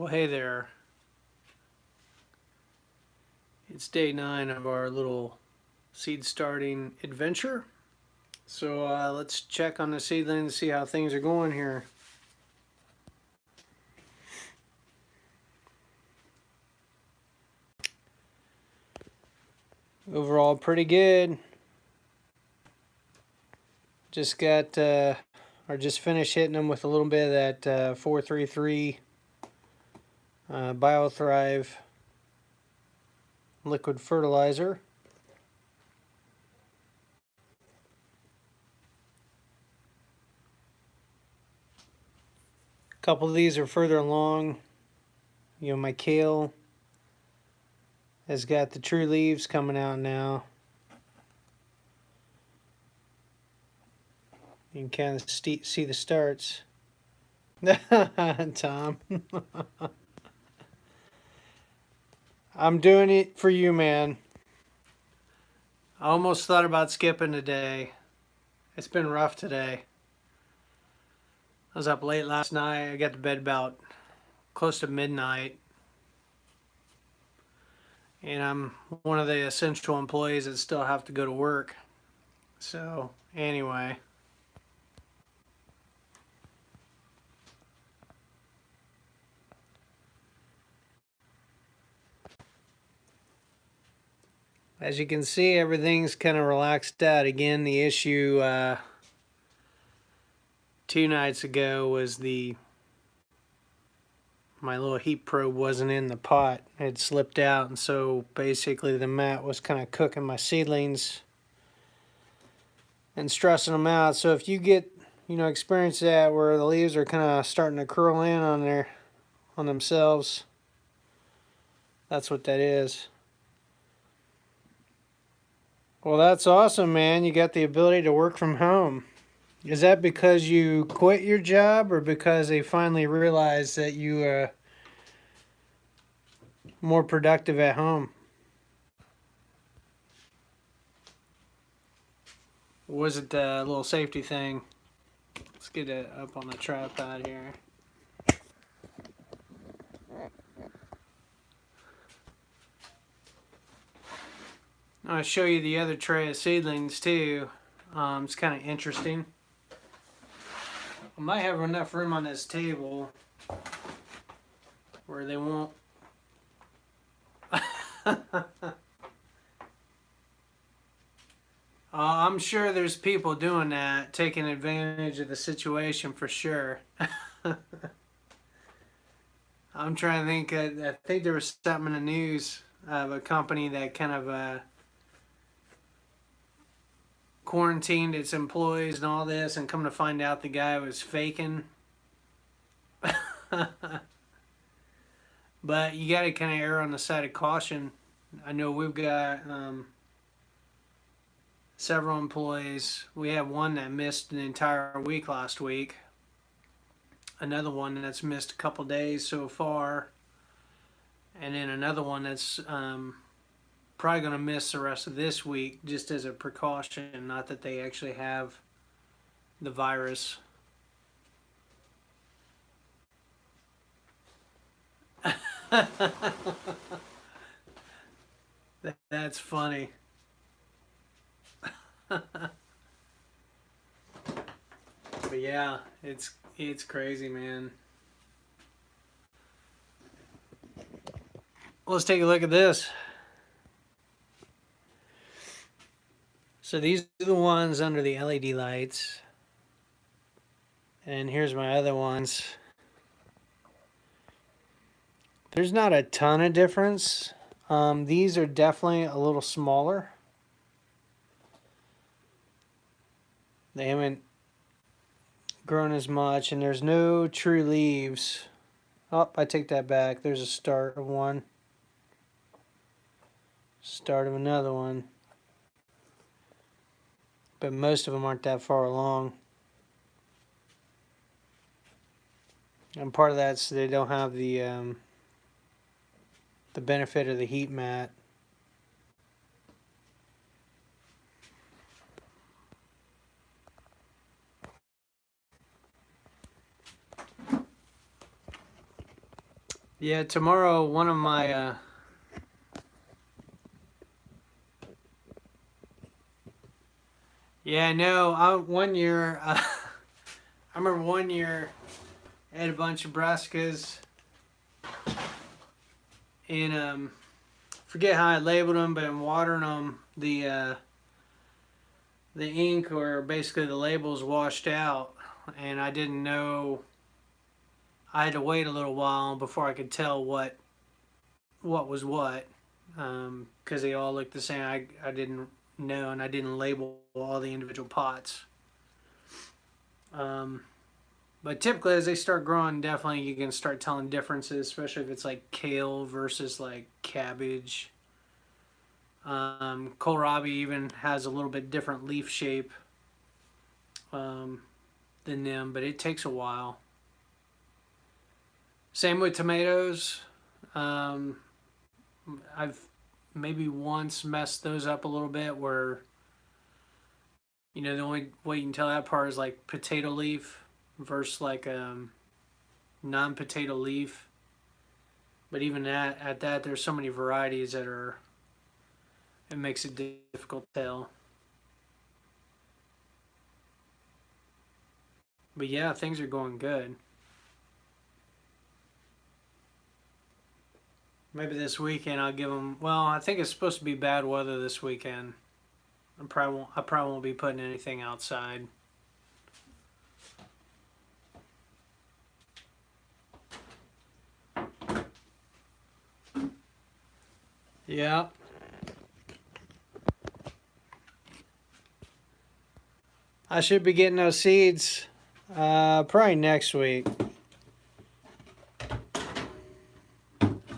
Well, hey there. It's day 9 of our little seed starting adventure. So let's check on the seedling to see how things are going here. Overall, pretty good. Just got, or just finished hitting them with a little bit of that 433 BioThrive liquid fertilizer. A couple of these are further along. My kale has got the true leaves coming out now. You can kind of see the starts. Tom. I'm doing it for you, man. I almost thought about skipping today. It's been rough today. I was up late last night. I got to bed about close to midnight. And I'm one of the essential employees that still have to go to work. So, anyway. As you can see, everything's kind of relaxed out. Again, the issue 2 nights ago was my little heat probe wasn't in the pot. It had slipped out, and so basically the mat was kind of cooking my seedlings and stressing them out. So if you get, experience that where the leaves are kind of starting to curl in on themselves, that's what that is. Well, that's awesome, man. You got the ability to work from home. Is that because you quit your job or because they finally realized that you are more productive at home? Or was it a little safety thing? Let's get it up on the tripod here. I'll show you the other tray of seedlings too. It's kind of interesting. I might have enough room on this table where they won't. I'm sure there's people doing that, taking advantage of the situation for sure. I'm trying to think. I think there was something in the news of a company that kind of quarantined its employees and all this, and come to find out the guy was faking. But you got to kind of err on the side of caution. I know we've got several employees. We have one that missed an entire week last week. Another one that's missed a couple days so far. And then another one that's probably going to miss the rest of this week just as a precaution. Not that they actually have the virus. That's funny. But yeah, it's crazy, man. Let's take a look at this. So these are the ones under the LED lights. And here's my other ones. There's not a ton of difference. These are definitely a little smaller. They haven't grown as much, and there's no true leaves. Oh, I take that back. There's a start of one. Start of another one. But most of them aren't that far along. And part of that's they don't have the benefit of the heat mat. Yeah, tomorrow one of my yeah, no, I one year I remember one year I had a bunch of brassicas and forget how I labeled them, but I'm watering them. The ink or basically the labels washed out, and I didn't know. I had to wait a little while before I could tell what was what, because they all looked the same. I didn't know, and I didn't label all the individual pots. Um, but typically, as they start growing, definitely you can start telling differences, especially if it's like kale versus like cabbage. Kohlrabi even has a little bit different leaf shape um, than them, but it takes a while. Same with tomatoes. Um, I've maybe once messed those up a little bit where, the only way you can tell that part is like potato leaf versus like non potato leaf. But even at that, there's so many varieties it makes it difficult to tell. But yeah, things are going good. Maybe this weekend I'll give them. Well, I think it's supposed to be bad weather this weekend. I probably won't be putting anything outside. Yeah, I should be getting those seeds probably next week.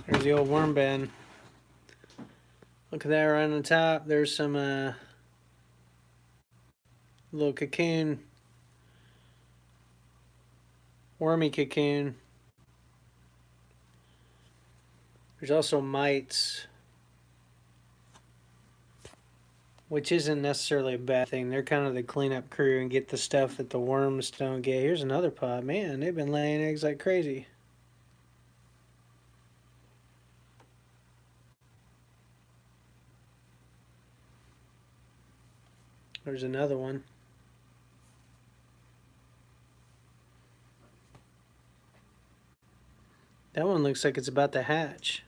There's the old worm bin. Look at that right on the top. There's some little cocoon, wormy cocoon. There's also mites, which isn't necessarily a bad thing. They're kind of the cleanup crew and get the stuff that the worms don't get. Here's another pod. Man, they've been laying eggs like crazy. There's another one. That one looks like it's about to hatch.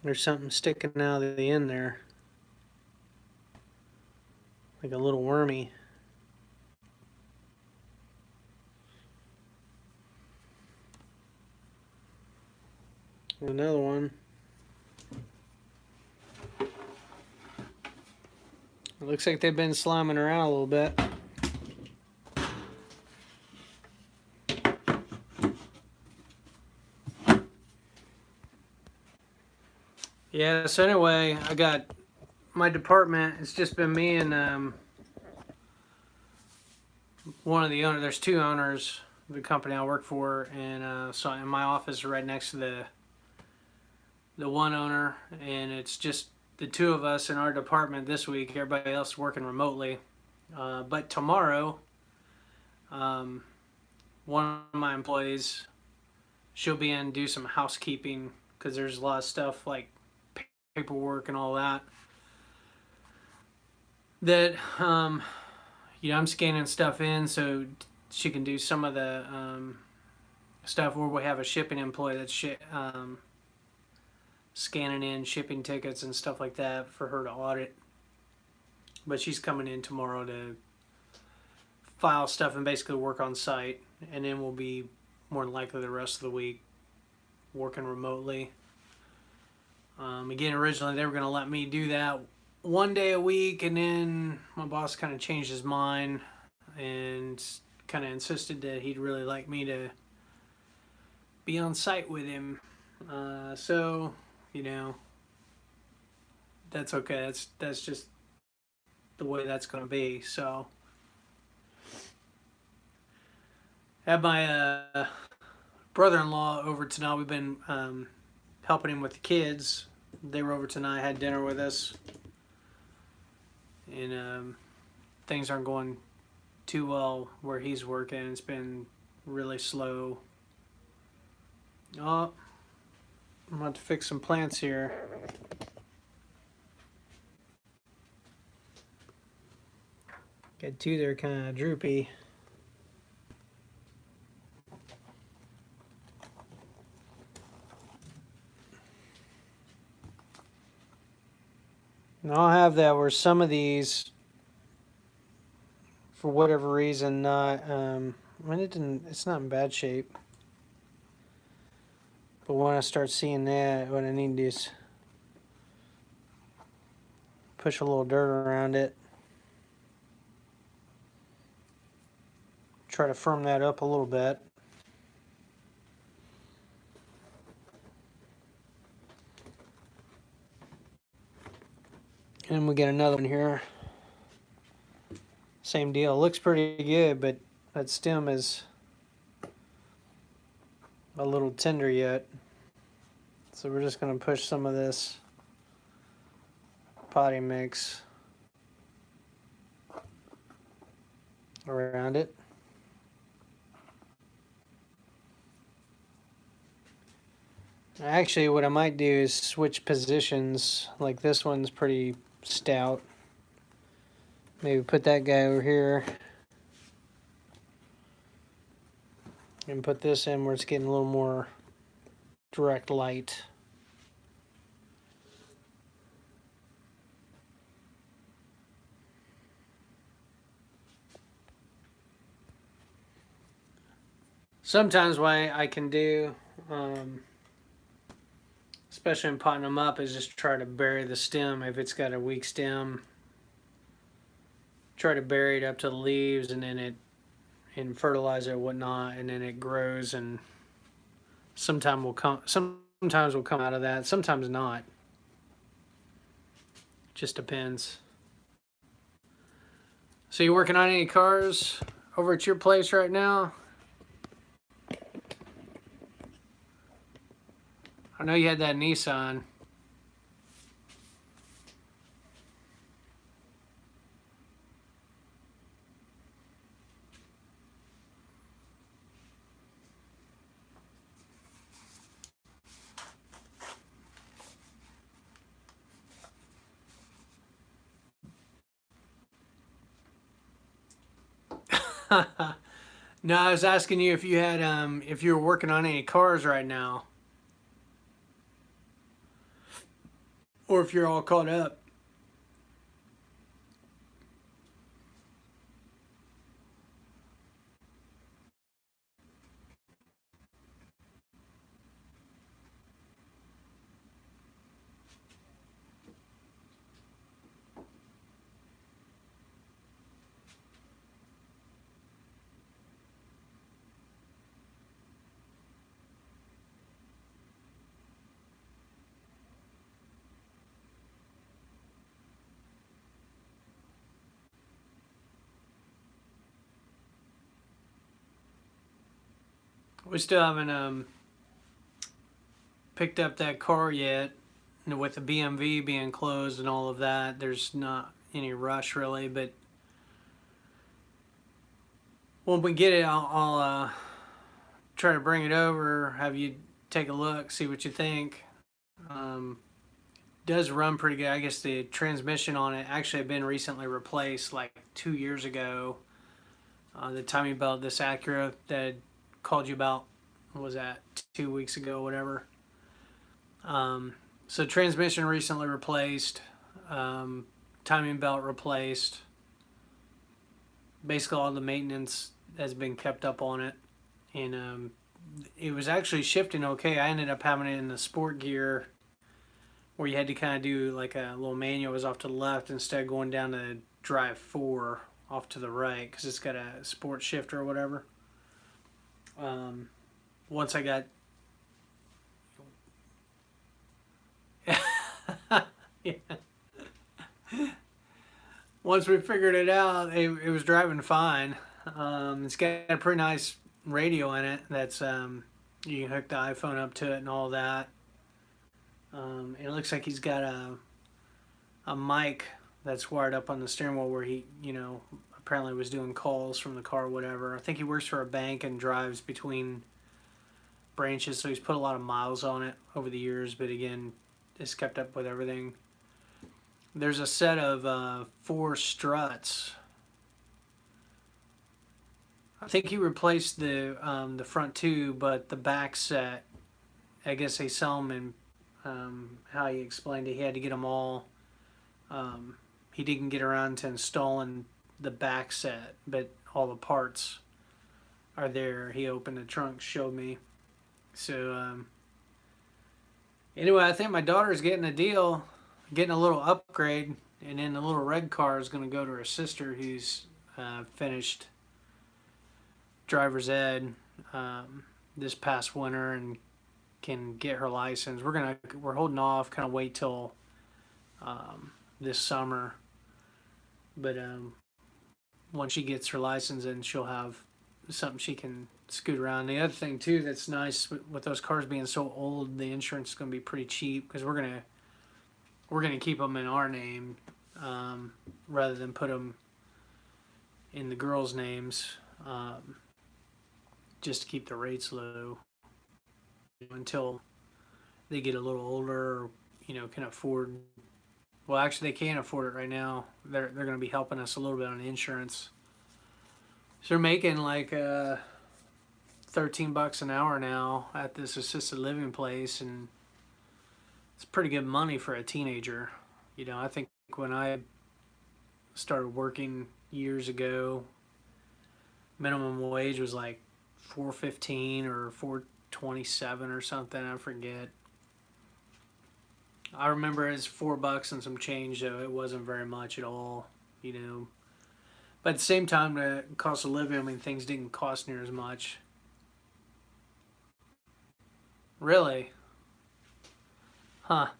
There's something sticking out of the end there. Like a little wormy. Another one. It looks like they've been sliming around a little bit. Yeah, so anyway, I got my department. It's just been me and one of the owners. There's two owners of the company I work for, and so in my office is right next to the one owner, and it's just the two of us in our department this week. Everybody else is working remotely. But tomorrow, um, one of my employees, she'll be in do some housekeeping because there's a lot of stuff like paperwork and all that that I'm scanning stuff in so she can do some of the stuff where we have a shipping employee that's scanning in shipping tickets and stuff like that for her to audit. But she's coming in tomorrow to file stuff and basically work on site, and then we'll be more than likely the rest of the week working remotely. Again, originally they were going to let me do that one day a week, and then my boss kind of changed his mind and kind of insisted that he'd really like me to be on site with him. So, you know, that's okay. That's just the way that's going to be. So, had my brother-in-law over tonight. We've been helping him with the kids. They were over tonight, had dinner with us, and things aren't going too well where he's working. It's been really slow. Oh, I'm about to fix some plants here. Got two that are kind of droopy. And I'll have that where some of these, for whatever reason, not. I mean, it's not in bad shape. But when I start seeing that, what I need to do is push a little dirt around it. Try to firm that up a little bit. And we get another one here. Same deal. Looks pretty good, but that stem is a little tender yet. So we're just going to push some of this potting mix around it. Actually, what I might do is switch positions. Like this one's pretty stout. Maybe put that guy over here. And put this in where it's getting a little more direct light. Sometimes what I can do, especially in potting them up, is just try to bury the stem. If it's got a weak stem, try to bury it up to the leaves, and then it, and fertilizer and whatnot, and then it grows, and sometimes will come out of that, sometimes not. Just depends. So you working on any cars over at your place right now? I know you had that Nissan. No, I was asking you if you had if you were working on any cars right now, or if you're all caught up. We still haven't picked up that car yet. With the BMV being closed and all of that, there's not any rush really. But when we get it, I'll try to bring it over, have you take a look, see what you think. Um, does run pretty good. I guess the transmission on it actually had been recently replaced like 2 years ago. The timing belt, this Acura that I called you about, what was that, 2 weeks ago, whatever. So transmission recently replaced, timing belt replaced. Basically, all the maintenance has been kept up on it, and it was actually shifting okay. I ended up having it in the sport gear, where you had to kind of do like a little manual was off to the left instead of going down to drive 4 off to the right because it's got a sport shifter or whatever. Once I got yeah. Once we figured it out, it was driving fine. It's got a pretty nice radio in it that's you can hook the iPhone up to it and all that. It looks like he's got a mic that's wired up on the steering wheel where he, apparently was doing calls from the car or whatever. I think he works for a bank and drives between branches, so he's put a lot of miles on it over the years, but again, it's kept up with everything. There's a set of 4 struts. I think he replaced the front two, but the back set, I guess they sell them in, how he explained it, he had to get them all. He didn't get around to installing the back set, but all the parts are there. He opened the trunk, showed me. So anyway, I think my daughter's getting a deal, getting a little upgrade, and then the little red car is going to go to her sister, who's finished driver's ed this past winter and can get her license. We're holding off, kind of wait till this summer, but once she gets her license, then she'll have something she can scoot around. The other thing too that's nice with those cars being so old, the insurance is going to be pretty cheap because we're gonna keep them in our name rather than put them in the girls' names, just to keep the rates low until they get a little older, or, can afford. Well, actually, they can't afford it right now. They're going to be helping us a little bit on insurance. So they're making like $13 an hour now at this assisted living place, and it's pretty good money for a teenager. I think when I started working years ago, minimum wage was like $4.15 or $4.27 or something. I forget. I remember it's $4 and some change, though. It wasn't very much at all, But at the same time, the cost of living, I mean, things didn't cost near as much. Really? Huh.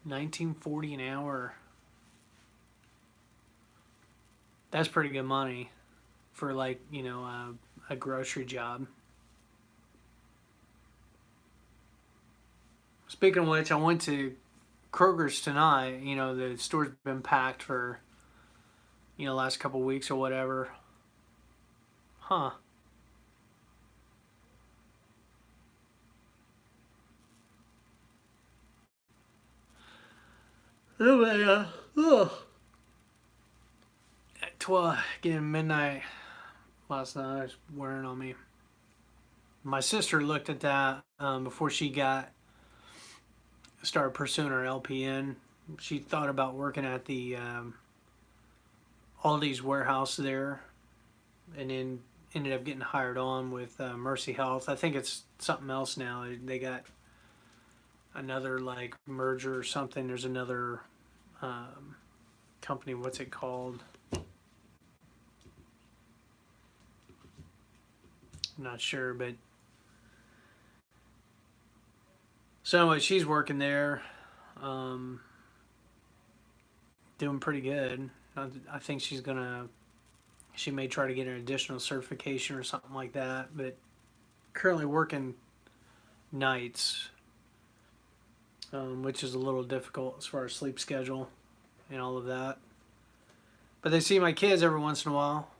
$19.40 an hour. That's pretty good money for like, a grocery job. Speaking of which, I went to Kroger's tonight. The store's been packed for, last couple weeks or whatever. Huh. Anyway, at 12, getting midnight last night, was wearing on me. My sister looked at that before she started pursuing her LPN. She thought about working at the Aldi's warehouse there, and then ended up getting hired on with Mercy Health. I think it's something else now. They got another like merger or something. There's another company. What's it called? I'm not sure, but so anyway, she's working there, doing pretty good. I think she may try to get an additional certification or something like that, but currently working nights, which is a little difficult as far as sleep schedule and all of that. But they see my kids every once in a while.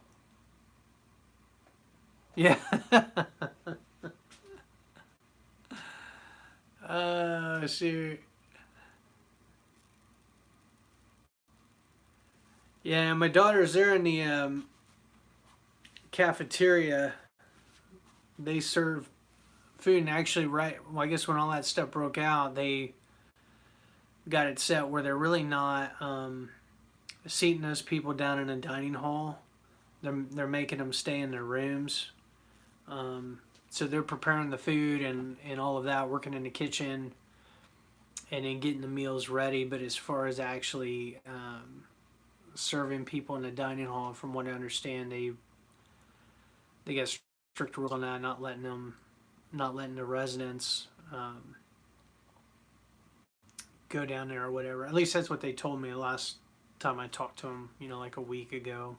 Yeah. Shoot. Yeah, my daughter's there in the cafeteria. They serve food, and actually, well, I guess when all that stuff broke out, they got it set where they're really not seating those people down in a dining hall. They're making them stay in their rooms. So they're preparing the food and all of that, working in the kitchen, and then getting the meals ready. But as far as actually serving people in the dining hall, from what I understand, they got strict rules on that, not letting the residents go down there or whatever. At least that's what they told me the last time I talked to them, like a week ago.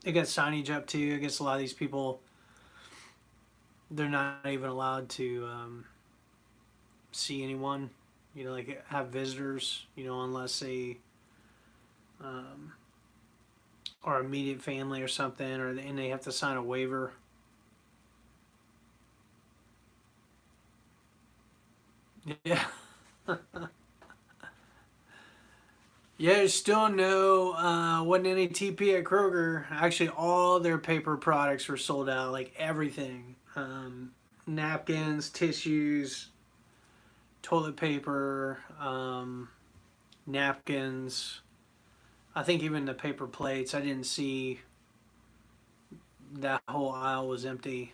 They got signage up too. I guess a lot of these people, they're not even allowed to see anyone, like have visitors, unless they or immediate family or something, and they have to sign a waiver. Yeah. Yeah, there's still no, wasn't any TP at Kroger. Actually, all their paper products were sold out, like everything. Napkins, tissues, toilet paper, napkins. I think even the paper plates, I didn't see that whole aisle was empty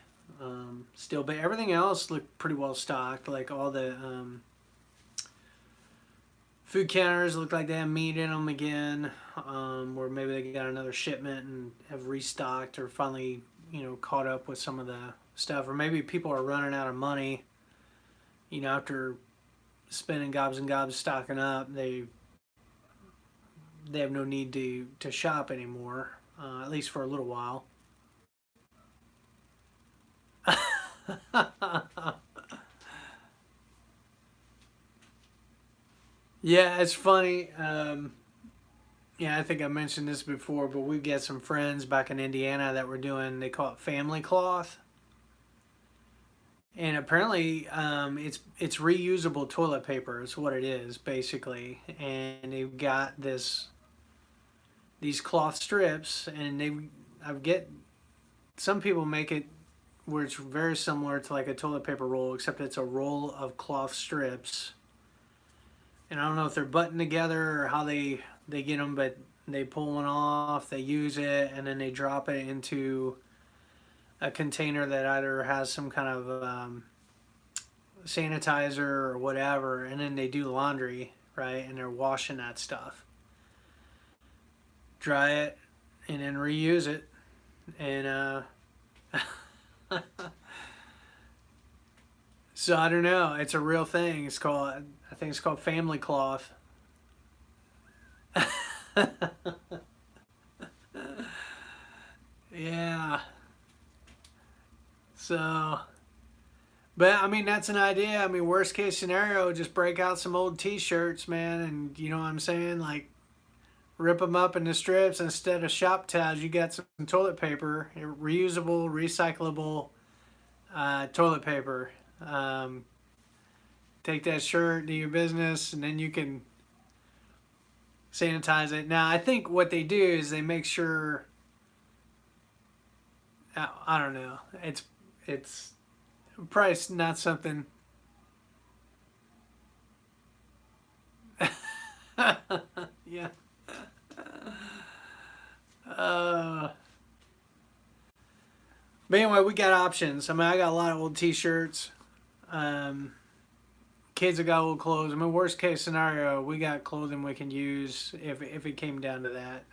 still. But everything else looked pretty well stocked. Like all the food counters look like they have meat in them again, or maybe they got another shipment and have restocked or finally, caught up with some of the stuff, or maybe people are running out of money. After spending gobs and gobs stocking up, they have no need to shop anymore, at least for a little while. Yeah, it's funny. Yeah, I think I mentioned this before, but we've got some friends back in Indiana that were doing, they call it family cloth. And apparently, it's reusable toilet paper is what it is basically, and they've got these cloth strips, and I get some people make it where it's very similar to like a toilet paper roll, except it's a roll of cloth strips. And I don't know if they're buttoned together or how they get them, but they pull one off, they use it, and then they drop it into a container that either has some kind of sanitizer or whatever, and then they do laundry, right? And they're washing that stuff, dry it, and then reuse it. And so I don't know. It's a real thing. I think it's called family cloth. Yeah. So, but I mean, that's an idea. I mean, worst case scenario, just break out some old T-shirts, man, and you know what I'm saying? Like, rip them up into strips. Instead of shop towels, you got some toilet paper, reusable, recyclable toilet paper. Um, Take that shirt, do your business, and then you can sanitize it. Now, I think what they do is they make sure. I don't know. It's probably not something. Yeah. Uh, but anyway, we got options. I mean, I got a lot of old T-shirts. Um, Kids have got old clothes. I mean, worst case scenario, we got clothing we can use if it came down to that.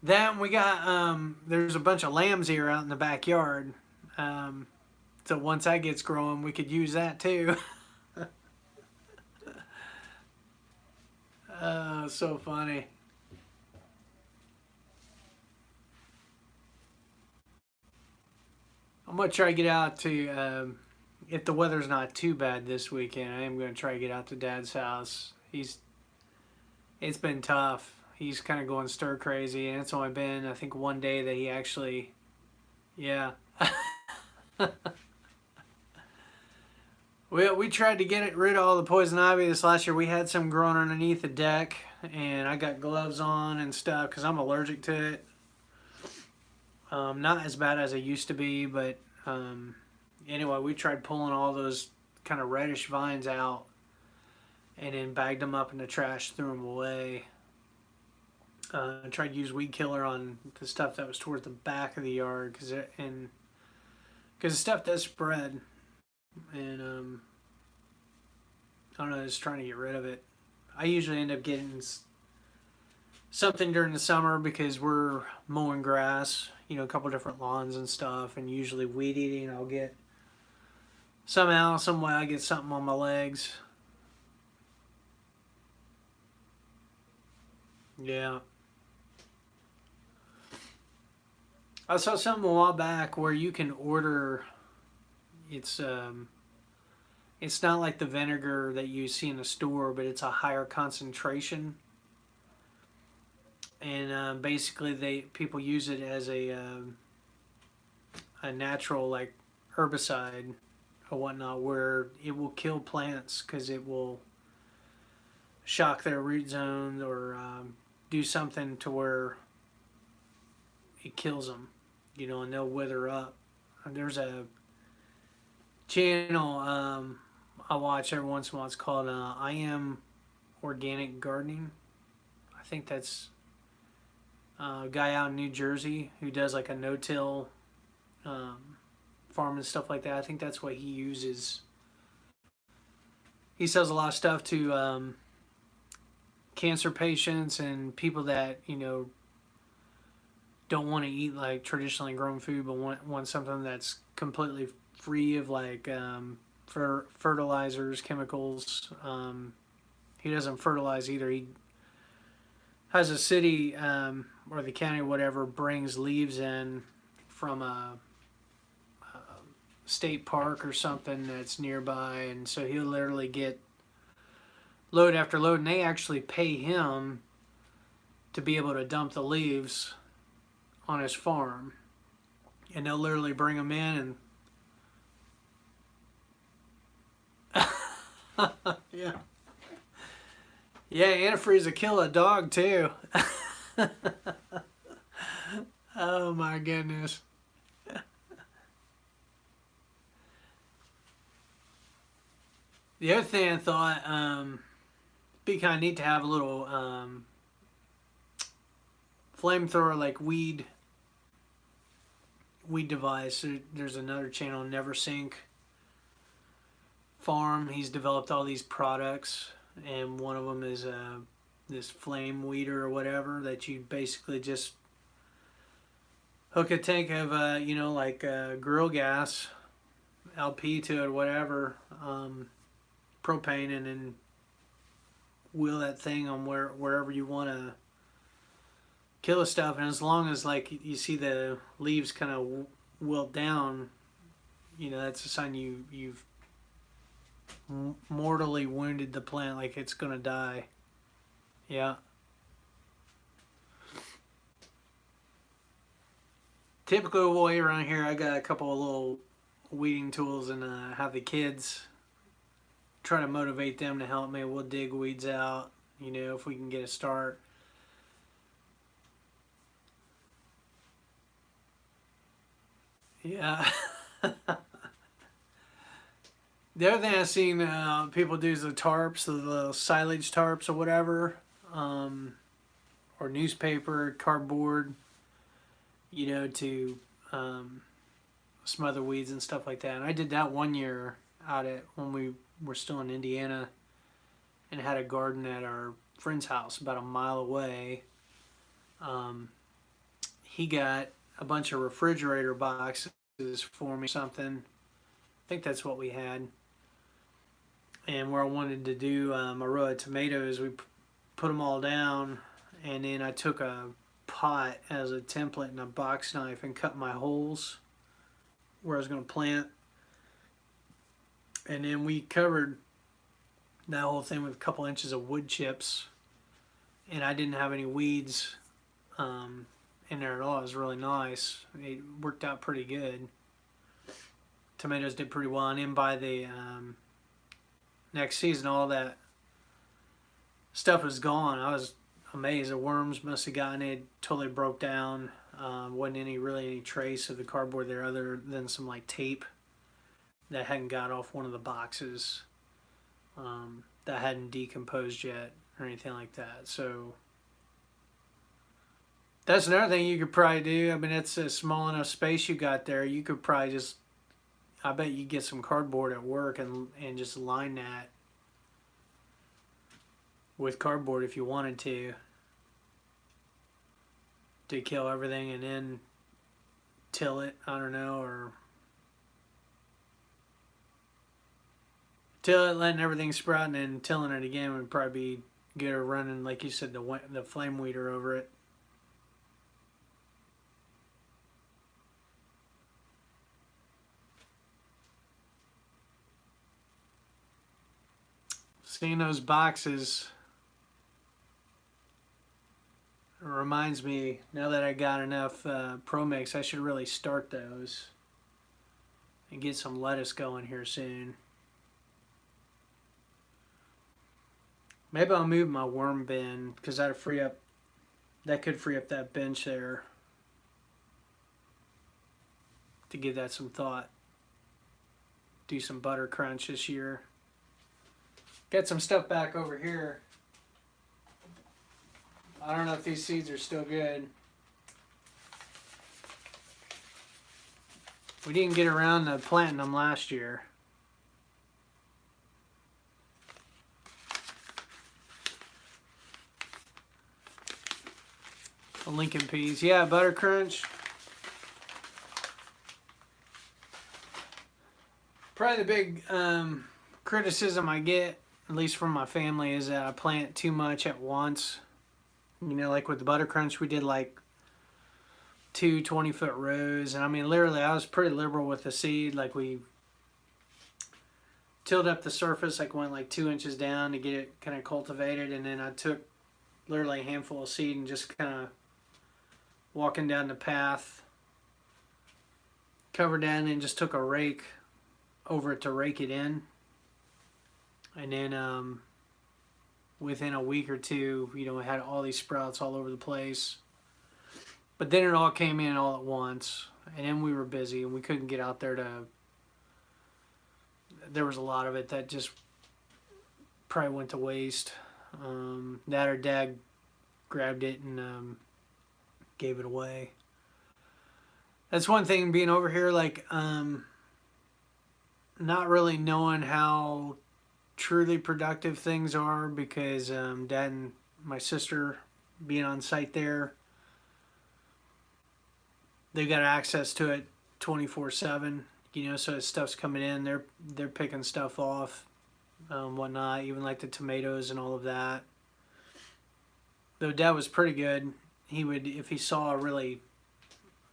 Then we got there's a bunch of lambs here out in the backyard. Um, so once that gets growing, we could use that too. So funny. I'm gonna try to get out to if the weather's not too bad this weekend. I am gonna try to get out to Dad's house. It's been tough. He's kind of going stir crazy, and it's only been I think one day that he actually, yeah. We tried to get rid of all the poison ivy this last year. We had some growing underneath the deck, and I got gloves on and stuff because I'm allergic to it. Not as bad as I used to be, but anyway, we tried pulling all those kind of reddish vines out, and then bagged them up in the trash, threw them away. Tried to use weed killer on the stuff that was towards the back of the yard because the stuff does spread, and I don't know, just trying to get rid of it. I usually end up getting something during the summer because we're mowing grass, a couple different lawns and stuff, and usually weed eating. I'll get somehow, some way, I get something on my legs. Yeah, I saw something a while back where you can order. It's it's not like the vinegar that you see in the store, but it's a higher concentration. and basically people use it as a natural like herbicide or whatnot, where it will kill plants because it will shock their root zones or do something to where it kills them, and they'll wither up. There's a channel I watch every once in a while. It's called I Am Organic Gardening. I think that's a guy out in New Jersey who does like a no-till farm and stuff like that. I think that's what he uses. He sells a lot of stuff to cancer patients and people that don't want to eat like traditionally grown food, but want something that's completely free of like fertilizers, chemicals. He doesn't fertilize either. He has a city or the county or whatever brings leaves in from a state park or something that's nearby, and so he'll literally get load after load, and they actually pay him to be able to dump the leaves on his farm, and they'll literally bring them in and yeah, antifreeze will kill a dog too. Oh my goodness. The other thing I thought be kind of neat to have a little flamethrower like weed device. There's another channel, Neversink Farm. He's developed all these products, and one of them is this flame weeder or whatever that you basically just hook a tank of like grill gas, LP to it or whatever, propane, and then wheel that thing on wherever you want to kill the stuff. And as long as like you see the leaves kind of wilt down, that's a sign you've mortally wounded the plant, like it's gonna die. Yeah. Typically way around here, I got a couple of little weeding tools, and have the kids try to motivate them to help me. We'll dig weeds out, if we can get a start. Yeah. The other thing I've seen people do is the tarps, the silage tarps or whatever, or newspaper, cardboard, to smother weeds and stuff like that. And I did that one year out at when we were still in Indiana, and had a garden at our friend's house about a mile away. He got a bunch of refrigerator boxes for me, something. I think that's what we had. And where I wanted to do a row of tomatoes, we put them all down, and then I took a pot as a template and a box knife and cut my holes where I was going to plant. And then we covered that whole thing with a couple inches of wood chips, and I didn't have any weeds in there at all. It was really nice. It worked out pretty good. Tomatoes did pretty well, and then by the next season, all that stuff was gone. I was amazed. The worms must have gotten it. Totally broke down. Wasn't really any trace of the cardboard there, other than some like tape that hadn't got off one of the boxes, that hadn't decomposed yet or anything like that. So that's another thing you could probably do. I mean, it's a small enough space you got there. You could probably just, I bet you get some cardboard at work and just line that with cardboard if you wanted to kill everything, and then till it. I don't know, or till it, letting everything sprout, and then tilling it again would probably be good, or running, like you said, the flame weeder over it. Seeing those boxes reminds me, now that I got enough Pro Mix, I should really start those and get some lettuce going here soon. Maybe I'll move my worm bin because that could free up that bench there to give that some thought. Do some butter crunch this year. Got some stuff back over here. I don't know if these seeds are still good. We didn't get around to planting them last year. The Lincoln peas. Yeah, butter crunch. Probably the big criticism I get, at least from my family, is that I plant too much at once. You know, like with the butter crunch, we did like 2 20-foot rows. And I mean, literally, I was pretty liberal with the seed. Like, we tilled up the surface, like went like 2 inches down to get it kind of cultivated. And then I took literally a handful of seed and just kind of walking down the path, covered down, and just took a rake over it to rake it in. And then within a week or two, you know, I had all these sprouts all over the place. But then it all came in all at once, and then we were busy and we couldn't get out there to. There was a lot of it that just probably went to waste. That or Dad grabbed it and gave it away. That's one thing being over here, like not really knowing how truly productive things are, because Dad and my sister being on site there, they got access to it 24/7. You know, so as stuff's coming in, they're picking stuff off, whatnot. Even like the tomatoes and all of that. Though Dad was pretty good. He would, if he saw a really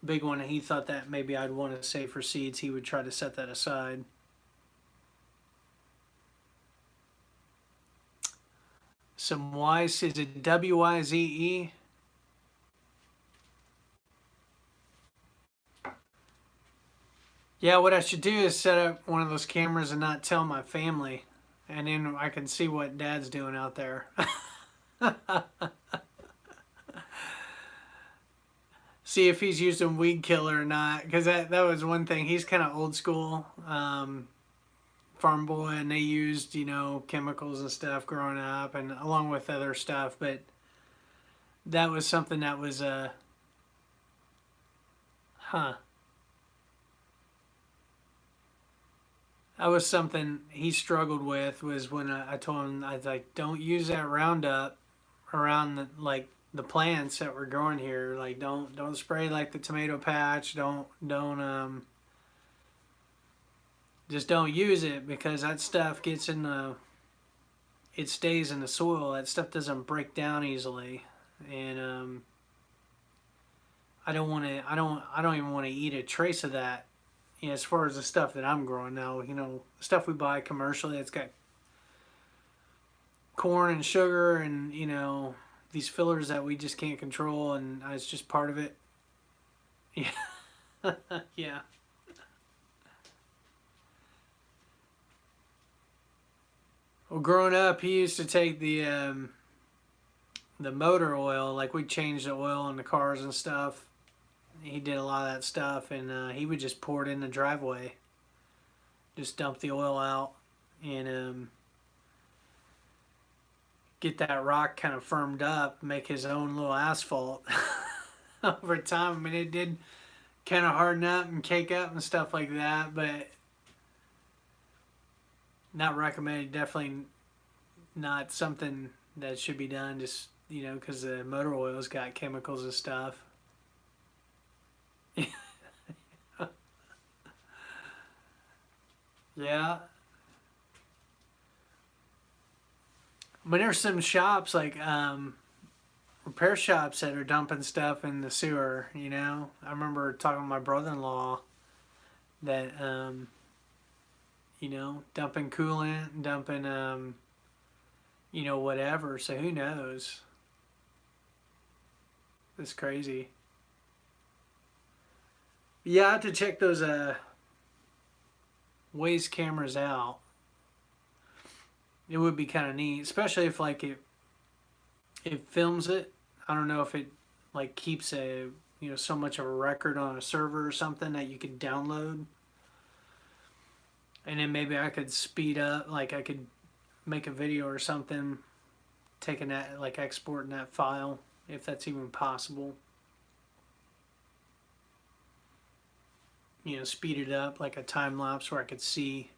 big one and he thought that maybe I'd want to save for seeds, he would try to set that aside. Some Wise, is it W-I-Z-E? Yeah, what I should do is set up one of those cameras and not tell my family. And then I can see what Dad's doing out there. See if he's using weed killer or not. Because that was one thing. He's kind of old school. Farm boy, and they used, you know, chemicals and stuff growing up, and along with other stuff. But that was something that was that was something he struggled with, was when I told him, I was like, don't use that Roundup around the plants that we're growing here. Like, don't spray like the tomato patch. Don't just don't use it, because that stuff gets in it stays in the soil. That stuff doesn't break down easily, and I don't even want to eat a trace of that. You know, as far as the stuff that I'm growing now, you know, stuff we buy commercially, it's got corn and sugar and, you know, these fillers that we just can't control, and it's just part of it. Yeah. Yeah. Well, growing up, he used to take the motor oil, like we'd change the oil in the cars and stuff. He did a lot of that stuff, and he would just pour it in the driveway. Just dump the oil out and get that rock kind of firmed up, make his own little asphalt. Over time, I mean, it did kind of harden up and cake up and stuff like that, but not recommended. Definitely not something that should be done, just, you know, because the motor oil's got chemicals and stuff. Yeah. But there's some shops, like repair shops, that are dumping stuff in the sewer, you know. I remember talking to my brother-in-law that you know, dumping coolant, dumping you know, whatever. So who knows? It's crazy. Yeah, I have to check those Waze cameras out. It would be kind of neat, especially if like it films it. I don't know if it like keeps a so much of a record on a server or something that you could download, and then maybe I could speed up, like I could make a video or something, taking that, like exporting that file, if that's even possible. Speed it up like a time lapse where I could see.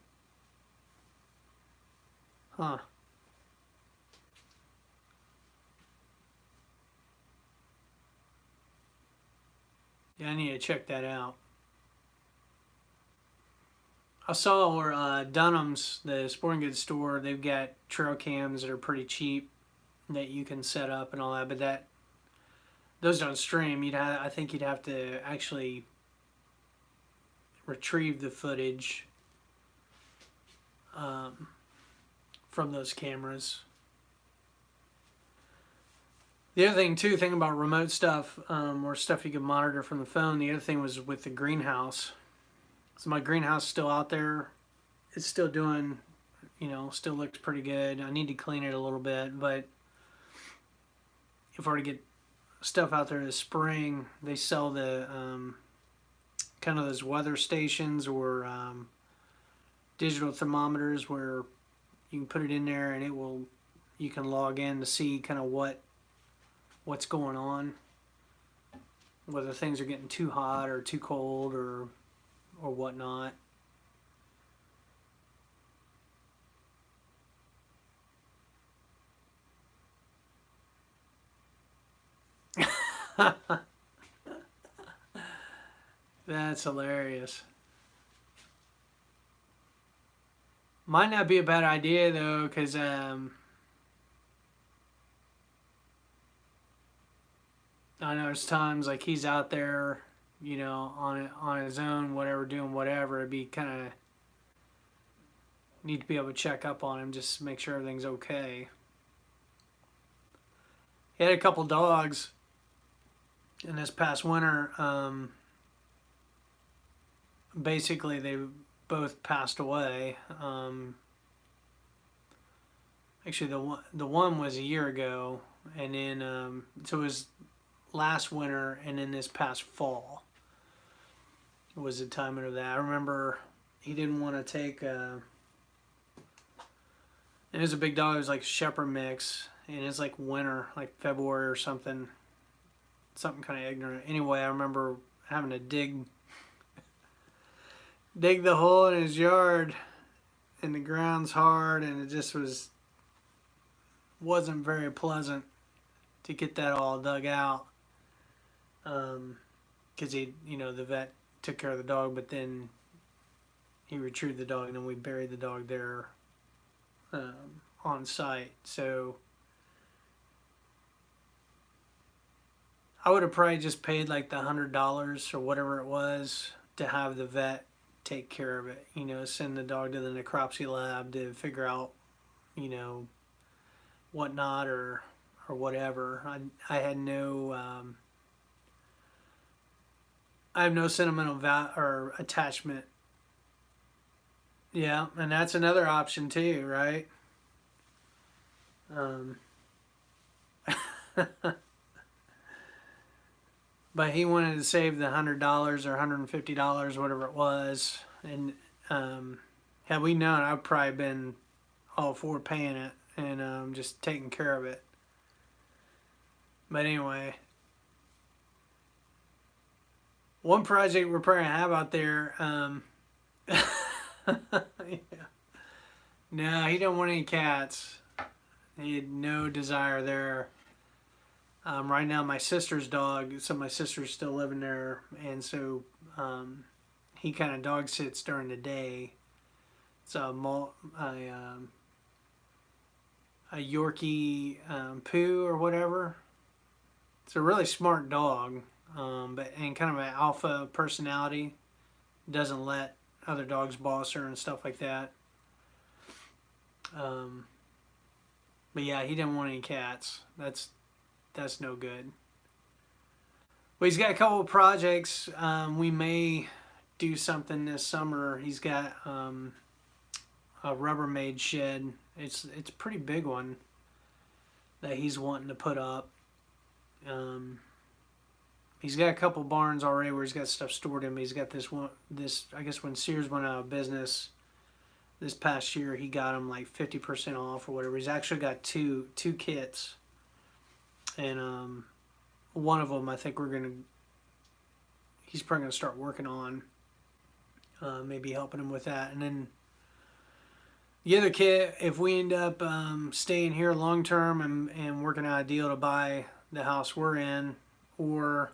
Huh. Yeah, I need to check that out. I saw where Dunham's, the sporting goods store, they've got trail cams that are pretty cheap that you can set up and all that, but those don't stream. I think you'd have to actually retrieve the footage from those cameras. The other thing too, thinking about remote stuff, or stuff you can monitor from the phone. The other thing was with the greenhouse. So my greenhouse is still out there. It's still doing, still looks pretty good. I need to clean it a little bit, but if I were to get stuff out there this spring, they sell the kind of those weather stations or digital thermometers where you can put it in there and you can log in to see kind of what's going on, whether things are getting too hot or too cold or whatnot. That's hilarious. Might not be a bad idea though, because I know there's times like he's out there, on his own, whatever, doing whatever. It'd be kind of need to be able to check up on him, just make sure everything's okay. He had a couple dogs in this past winter. Basically, they both passed away. Actually, the one was a year ago, and then so it was last winter, and then this past fall was the timing of that. I remember he didn't want to take. It was a big dog. It was like a shepherd mix, and it's like winter, like February or something kind of ignorant. Anyway, I remember having to dig the hole in his yard, and the ground's hard, and it just wasn't very pleasant to get that all dug out. Because the vet took care of the dog, but then he retrieved the dog, and then we buried the dog there on site. So I would have probably just paid like the $100 or whatever it was to have the vet take care of it. Send the dog to the necropsy lab to figure out, whatnot or whatever. I had no. I have no sentimental or attachment. Yeah, and that's another option too, right? But he wanted to save the $100 or $150, whatever it was, and had we known, I'd probably been all for paying it and just taking care of it. But anyway, one project we're probably gonna have out there. Yeah. No, he don't want any cats. He had no desire there. Right now, my sister's dog. So my sister's still living there, and so he kind of dog sits during the day. It's a Yorkie Poo or whatever. It's a really smart dog, and kind of an alpha personality. Doesn't let other dogs boss her and stuff like that. But yeah, he didn't want any cats. That's no good. Well, he's got a couple of projects. We may do something this summer. He's got a Rubbermaid shed. It's a pretty big one that he's wanting to put up. He's got a couple barns already where he's got stuff stored in. He's got this one. I guess when Sears went out of business this past year, he got them like 50% off or whatever. He's actually got two kits, and one of them I think he's probably gonna start working on, maybe helping him with that, and then the other kit, if we end up staying here long term and working out a deal to buy the house we're in, or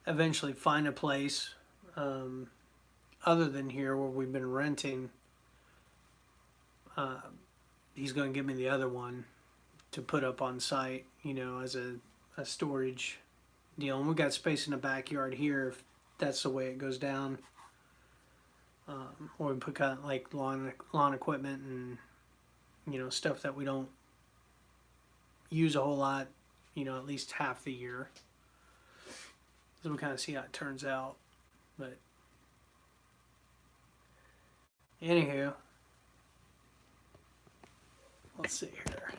eventually find a place other than here where we've been renting, he's going to give me the other one to put up on site, as a storage deal. And we've got space in the backyard here if that's the way it goes down. Or we put kind of like lawn equipment and stuff that we don't use a whole lot, at least half the year. So we'll kind of see how it turns out. But anywho, let's see here.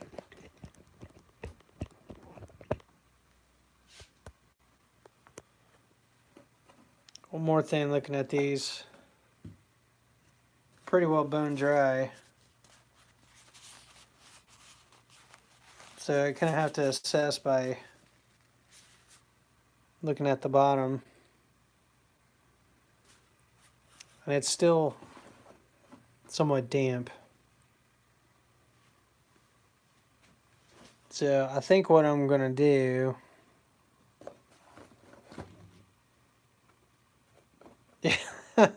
One more thing, looking at these, pretty well bone dry. So I kind of have to assess by looking at the bottom. And it's still somewhat damp. So I think what I'm going to do,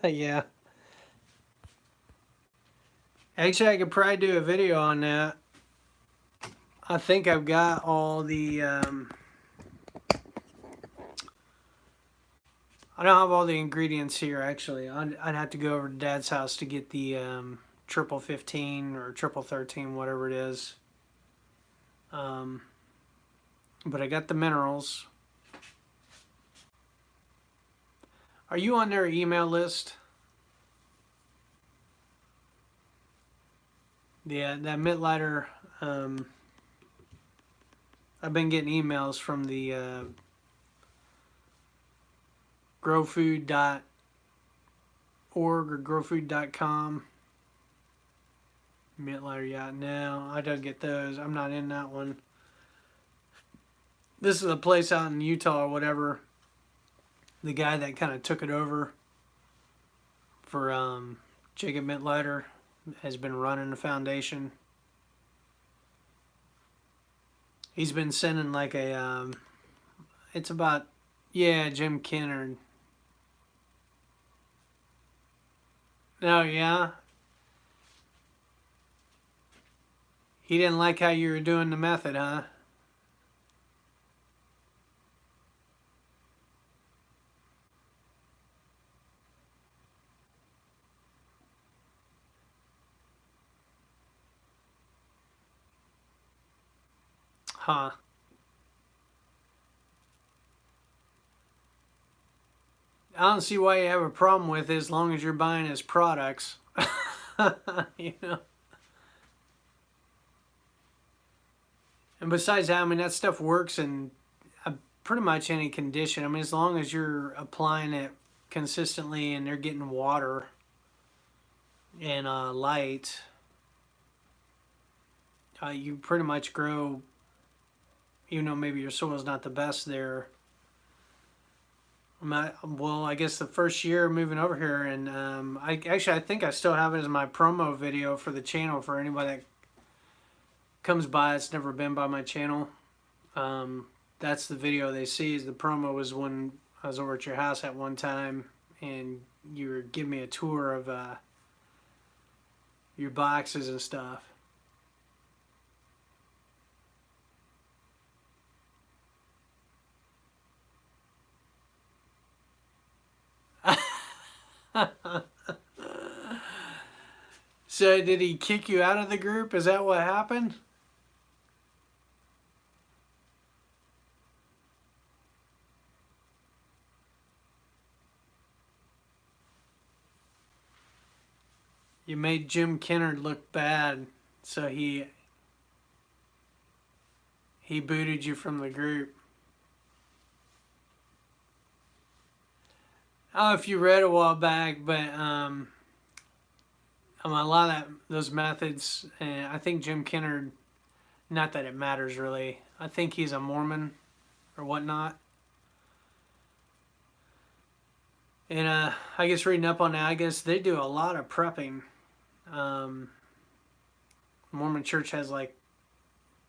yeah. Actually, I could probably do a video on that. I think I've got all the, I don't have all the ingredients here, actually. I'd have to go over to Dad's house to get the triple 15 or triple 13, whatever it is. But I got the minerals. Are you on their email list? Yeah, that Mittleider, I've been getting emails from the growfood.org or growfood.com. Mittleider, yeah, no, I don't get those. I'm not in that one. This is a place out in Utah or whatever. The guy that kind of took it over for Jacob Mittleider has been running the foundation. He's been sending like a, it's about, yeah, Jim Kennard. Oh, yeah? He didn't like how you were doing the method, huh? Huh. I don't see why you have a problem with it as long as you're buying his products. You know? And besides that, I mean, that stuff works in pretty much any condition. I mean, as long as you're applying it consistently and they're getting water and light, you pretty much grow, even though maybe your soil's not the best there. Well, I guess the first year moving over here, and I think I still have it as my promo video for the channel for anybody that comes by that's never been by my channel. That's the video they see. Is the promo was when I was over at your house at one time and you were giving me a tour of your boxes and stuff. So did he kick you out of the group? Is that what happened? You made Jim Kennard look bad, so he booted you from the group. Oh, if you read a while back, but a lot of those methods, I think Jim Kennard. Not that it matters really. I think he's a Mormon or whatnot. And I guess reading up on that, I guess they do a lot of prepping. Um, Mormon Church has like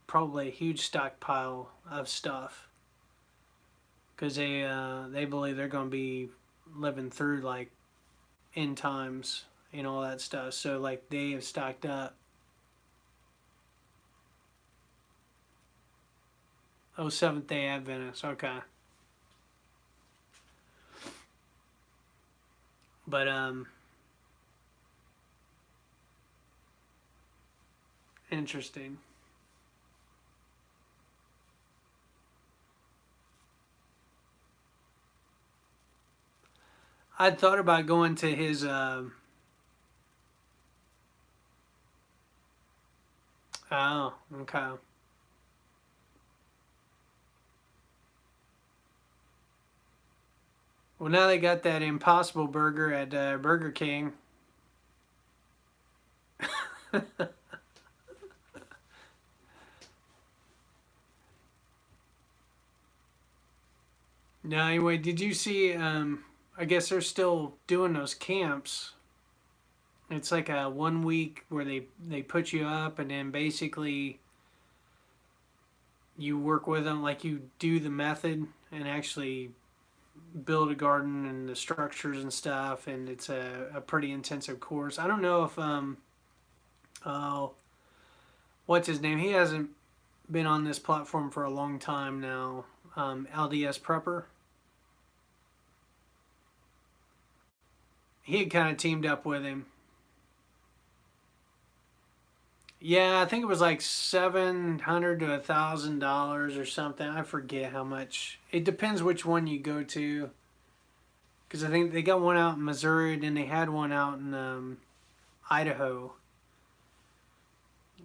probably a huge stockpile of stuff because they believe they're going to be living through like end times and all that stuff. So like they have stocked up. Oh, Seventh Day Adventist. Okay, but interesting. I'd thought about going to his. Oh, okay. Well, now they got that Impossible Burger at Burger King. Now, anyway, did you see? I guess they're still doing those camps. It's like a 1 week where they put you up, and then basically you work with them, like you do the method and actually build a garden and the structures and stuff. And it's a pretty intensive course. I don't know if oh, what's his name? He hasn't been on this platform for a long time now. LDS Prepper. He had kind of teamed up with him. Yeah, I think it was like $700 to $1,000 or something. I forget how much. It depends which one you go to. Because I think they got one out in Missouri, and then they had one out in Idaho,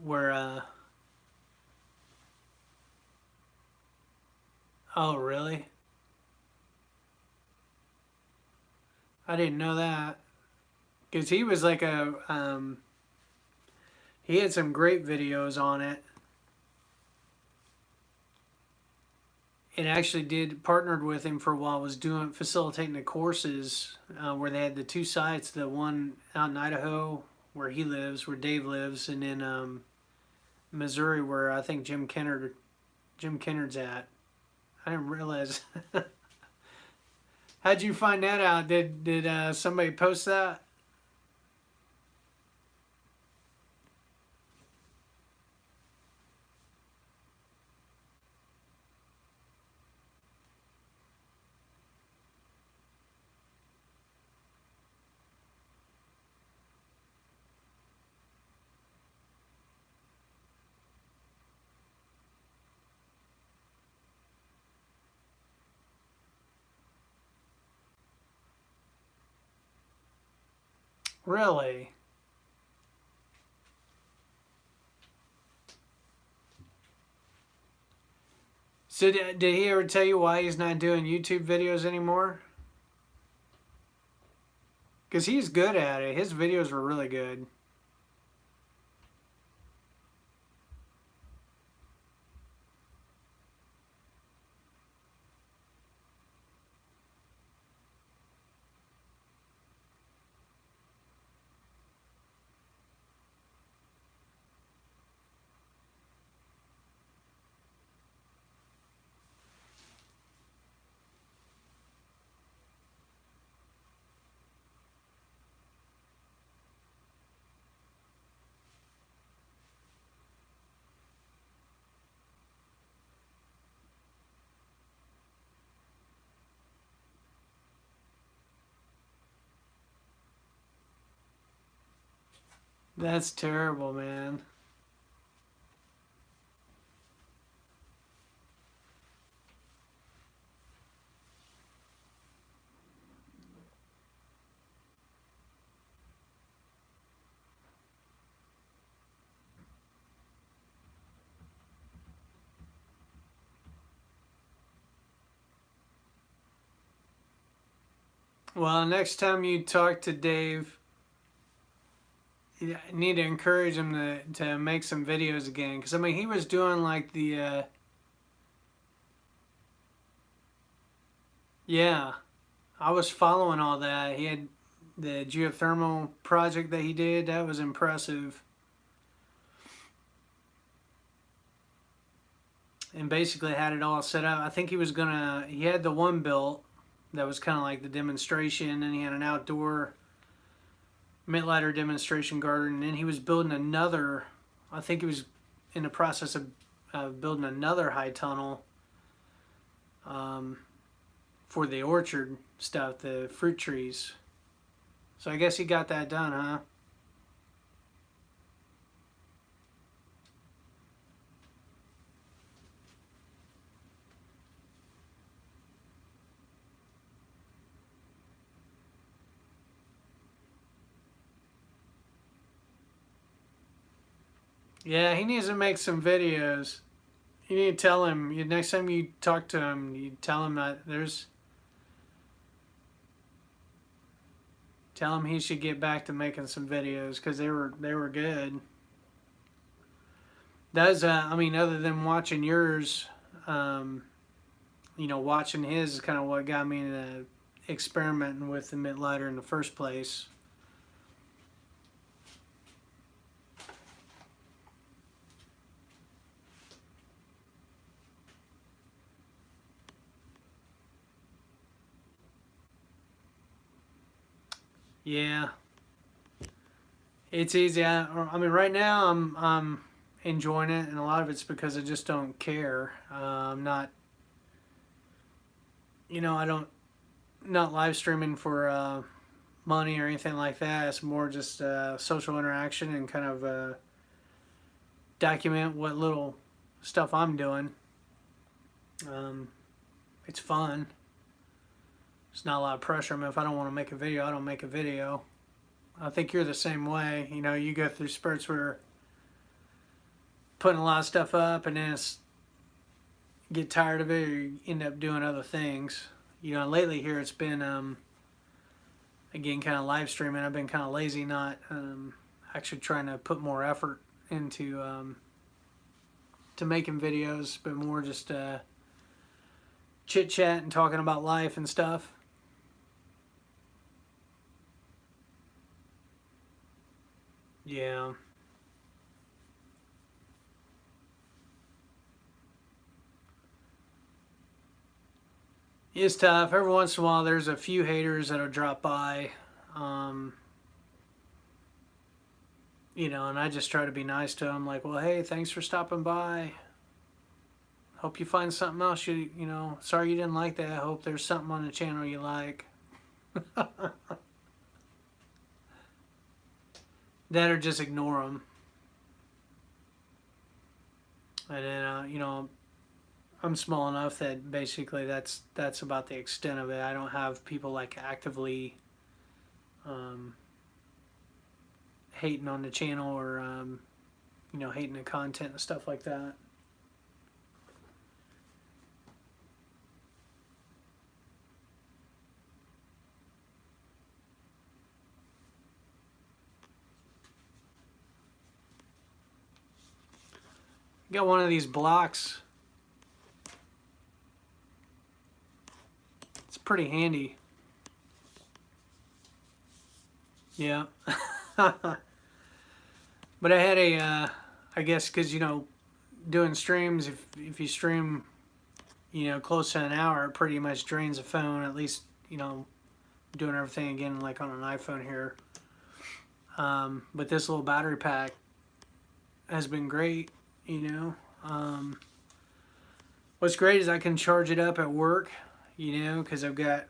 where oh really? I didn't know that. Because he was like a he had some great videos on it. It actually did partnered with him for a while. Was doing facilitating the courses where they had the two sites, the one out in Idaho where he lives, where Dave lives, and then Missouri where I think Jim Kennard's at. I didn't realize. How'd you find that out? Did somebody post that? Really? So did he ever tell you why he's not doing YouTube videos anymore? Because he's good at it. His videos were really good. That's terrible, man. Well, next time you talk to Dave, you need to encourage him to make some videos again. Because, I mean, he was doing like yeah, I was following all that. He had the geothermal project that he did. That was impressive. And basically had it all set up. I think he had the one built that was kind of like the demonstration, and he had an outdoor Mittleider demonstration garden, and then he was building another. I think he was in the process of building another high tunnel um, for the orchard stuff, the fruit trees. So I guess he got that done, huh? Yeah, he needs to make some videos. You need to tell him, next time you talk to him, you tell him that tell him he should get back to making some videos because they were good. That's I mean, other than watching yours, um, watching his is kind of what got me into experimenting with the Mittleider in the first place. Yeah, it's easy. I mean, right now I'm enjoying it, and a lot of it's because I just don't care. I'm not, I don't not live streaming for money or anything like that. It's more just social interaction and kind of document what little stuff I'm doing. Um, it's fun. It's not a lot of pressure. I mean, if I don't want to make a video, I don't make a video. I think you're the same way. You go through spurts where putting a lot of stuff up and then get tired of it or you end up doing other things. Lately here it's been, again, kind of live streaming. I've been kind of lazy, not actually trying to put more effort into to making videos, but more just chit chat and talking about life and stuff. Yeah. It's tough. Every once in a while, there's a few haters that'll drop by, um, and I just try to be nice to them. Like, well, hey, thanks for stopping by. Hope you find something else. Sorry you didn't like that. I hope there's something on the channel you like. That or just ignore them. And then, I'm small enough that basically that's about the extent of it. I don't have people like actively um, hating on the channel or hating the content and stuff like that. Got one of these blocks. It's pretty handy. Yeah. But I had I guess because, doing streams, if you stream, close to an hour, it pretty much drains the phone, at least, doing everything again like on an iPhone here. But this little battery pack has been great, What's great is I can charge it up at work, because I've got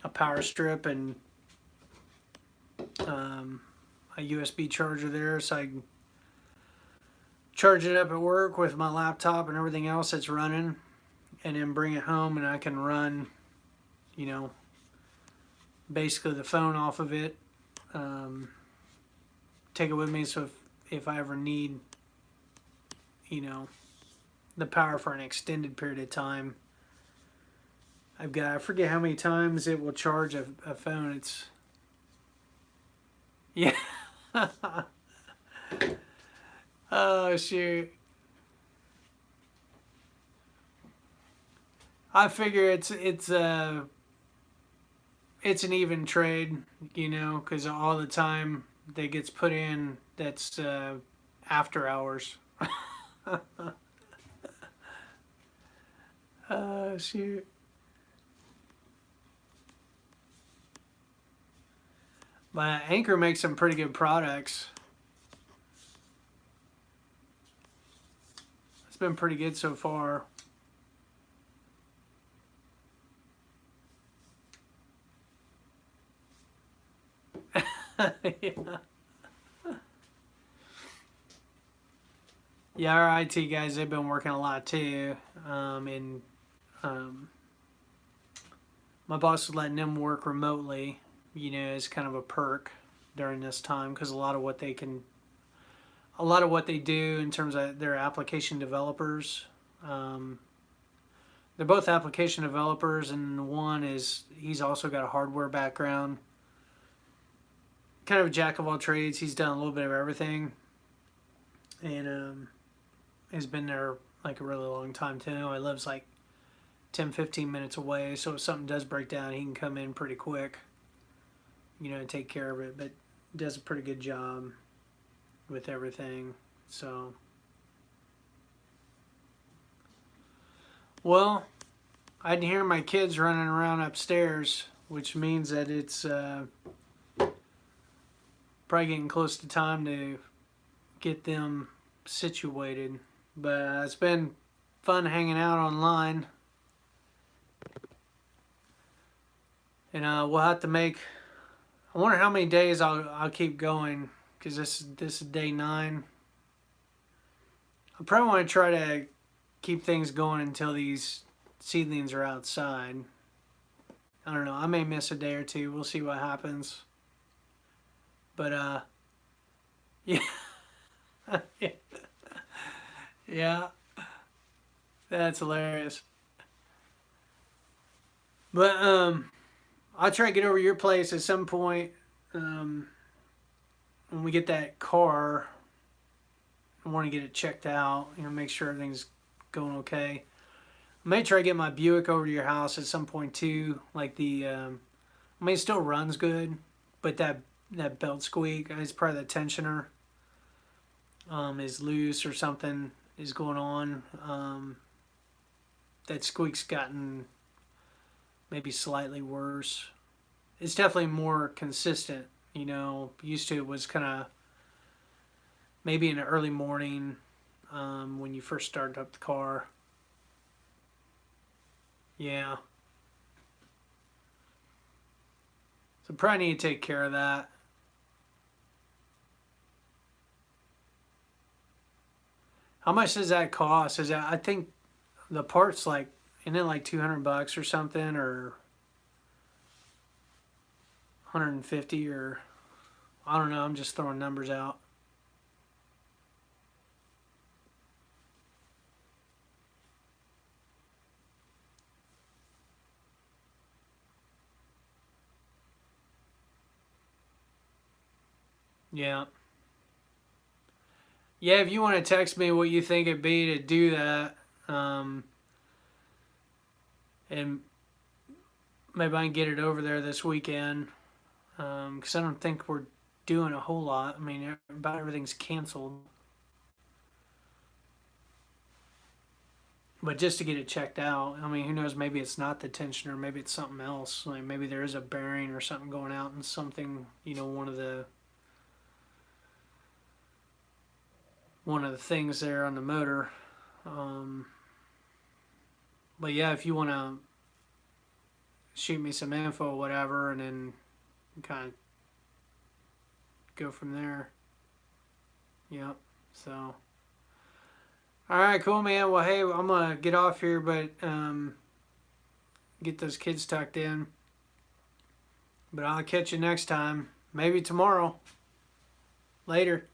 a power strip and a USB charger there, so I can charge it up at work with my laptop and everything else that's running, and then bring it home and I can run, you know, basically the phone off of it. Take it with me, so if I ever need, the power for an extended period of time, I forget how many times it will charge a phone. It's, yeah. Oh, shoot. I figure it's an even trade, because all the time that gets put in, that's after hours. Oh, shoot. But Anchor makes some pretty good products. It's been pretty good so far. Yeah. Yeah, our IT guys, they've been working a lot too. And um, my boss is letting them work remotely, as kind of a perk during this time, because a lot of what they do in terms of their application developers, um, they're both application developers, and he's also got a hardware background, kind of a jack of all trades. He's done a little bit of everything, and has been there like a really long time too. He lives like 10, 15 minutes away, so if something does break down, he can come in pretty quick, and take care of it. But does a pretty good job with everything. So, well, I can hear my kids running around upstairs, which means that it's probably getting close to time to get them situated. But it's been fun hanging out online. And we'll have to make. I wonder how many days I'll keep going, because this is day 9. I probably want to try to keep things going until these seedlings are outside. I don't know. I may miss a day or two. We'll see what happens. But yeah, yeah, that's hilarious. But I'll try to get over to your place at some point. When we get that car, I want to get it checked out. Make sure everything's going okay. I may try to get my Buick over to your house at some point too. Like it still runs good, but that belt squeak, it's probably the tensioner is loose or something is going on. That squeak's gotten maybe slightly worse. It's definitely more consistent. Used to it was kind of maybe in the early morning when you first started up the car. Yeah. So probably need to take care of that. How much does that cost? I think the part's like, isn't it like $200 or something, or 150, or I don't know. I'm just throwing numbers out. Yeah. Yeah, if you want to text me what you think it'd be to do that, and maybe I can get it over there this weekend, because I don't think we're doing a whole lot. I mean, about everything's canceled. But just to get it checked out, I mean, who knows? Maybe it's not the tensioner. Maybe it's something else. Like maybe there is a bearing or something going out and something, one of the things there on the motor. Um, but yeah, if you want to shoot me some info or whatever, and then kind of go from there. Yep. So. All right, cool, man. Well, hey, I'm gonna get off here, but get those kids tucked in. But I'll catch you next time. Maybe tomorrow. Later.